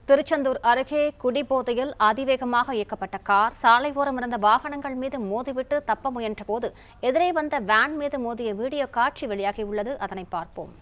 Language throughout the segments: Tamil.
திருச்செந்தூர் அருகே குடிபோதையில் அதிவேகமாக இயக்கப்பட்ட கார் சாலை ஓரம் இருந்த வாகனங்கள் மீது மோதிவிட்டு தப்ப முயன்றபோது எதிரே வந்த வேன் மீது மோதிய வீடியோ காட்சி வெளியாகியுள்ளது. அதனை பார்ப்போம்.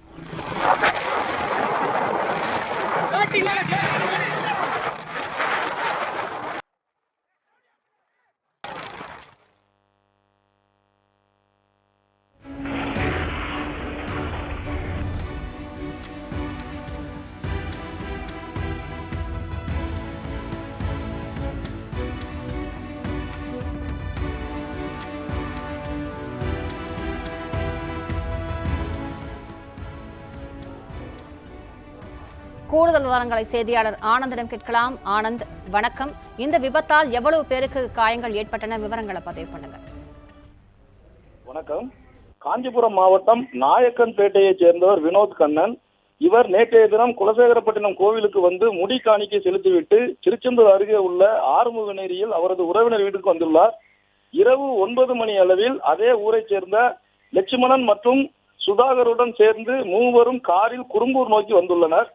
கூடுதல் விவரங்களை செய்தியாளர் ஆனந்திடம் கேட்கலாம். ஆனந்த், வணக்கம். இந்த விபத்தால் எவ்வளவு பேருக்கு காயங்கள் ஏற்பட்டன? விவரங்களை பதிவு பண்ணுங்க. வணக்கம். காஞ்சிபுரம் மாவட்டம் நாயக்கன்பேட்டையை சேர்ந்தவர் வினோத் கண்ணன். இவர் நேற்றைய தினம் குலசேகரப்பட்டினம் கோவிலுக்கு வந்து முடி காணிக்கை செலுத்திவிட்டு திருச்செந்தூர் அருகே உள்ள ஆறுமுகநேரியில் அவரது உறவினர் வீட்டுக்கு வந்துள்ளார். இரவு 9 மணி அளவில் அதே ஊரை சேர்ந்த லட்சுமணன் மற்றும் சுதாகருடன் சேர்ந்து மூவரும் காரில் குறும்பூர் நோக்கி வந்துள்ளனர்.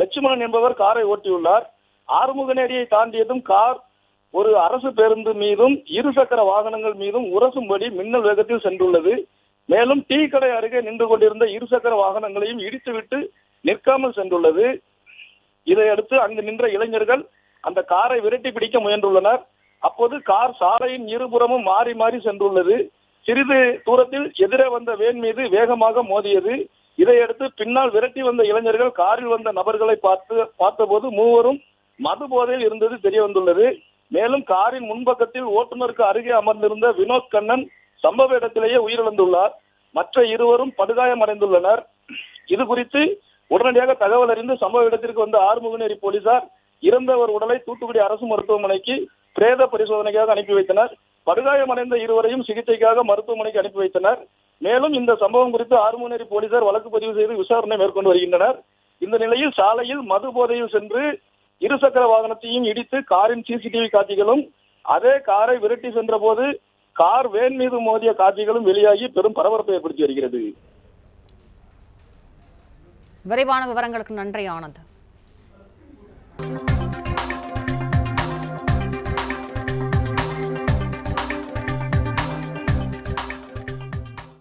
லட்சுமணன் என்பவர் காரை ஓட்டியுள்ளார். ஆறுமுகநேரியை தாண்டியதும் கார் ஒரு அரசு பேருந்து மீதும் இருசக்கர வாகனங்கள் மீதும் உரசும்படி மின்னல் வேகத்தில் சென்றுள்ளது. மேலும் டீ கடை அருகே நின்று கொண்டிருந்த இருசக்கர வாகனங்களையும் இடித்துவிட்டு நிற்காமல் சென்றுள்ளது. இதையடுத்து அங்கு நின்ற இளைஞர்கள் அந்த காரை விரட்டி பிடிக்க முயன்றுள்ளனர். அப்போது கார் சாலையின் இருபுறமும் மாறி மாறி சென்றுள்ளது. சிறிது தூரத்தில் எதிரே வந்த வேன் மீது வேகமாக மோதியது. இதையடுத்து பின்னால் விரட்டி வந்த இளைஞர்கள் காரில் வந்த நபர்களை பார்த்தபோது மூவரும் மது போதையில் இருந்தது தெரிய வந்துள்ளது. மேலும் காரின் முன்பக்கத்தில் ஓட்டுநருக்கு அருகே அமர்ந்திருந்த வினோத் கண்ணன் சம்பவ இடத்திலேயே உயிரிழந்துள்ளார். மற்ற இருவரும் படுகாயமடைந்துள்ளனர். இது குறித்து உடனடியாக தகவல் அறிந்து சம்பவ இடத்திற்கு வந்த ஆறுமுகநேரி போலீசார் இறந்தவர் உடலை தூத்துக்குடி அரசு மருத்துவமனைக்கு பிரேத பரிசோதனைக்காக அனுப்பி வைத்தனர். படுகாயமடைந்த இருவரையும் சிகிச்சைக்காக மருத்துவமனைக்கு அனுப்பி வைத்தனர். மேலும் இந்த சம்பவம் குறித்து ஆறுமுகநேரி போலீசார் வழக்கு பதிவு செய்து விசாரணை மேற்கொண்டு வருகின்றனர். இந்த நிலையில் சாலையில் மது போதையில் சென்று இருசக்கர வாகனத்தையும் இடித்து காரின் சிசிடிவி காட்சிகளும் அதே காரை விரட்டி சென்ற போது கார் வேன் மீது மோதிய காட்சிகளும் வெளியாகி பெரும் பரபரப்பை ஏற்படுத்தி வருகிறது. விரைவான விவரங்களுக்கு நன்றி ஆனந்த்.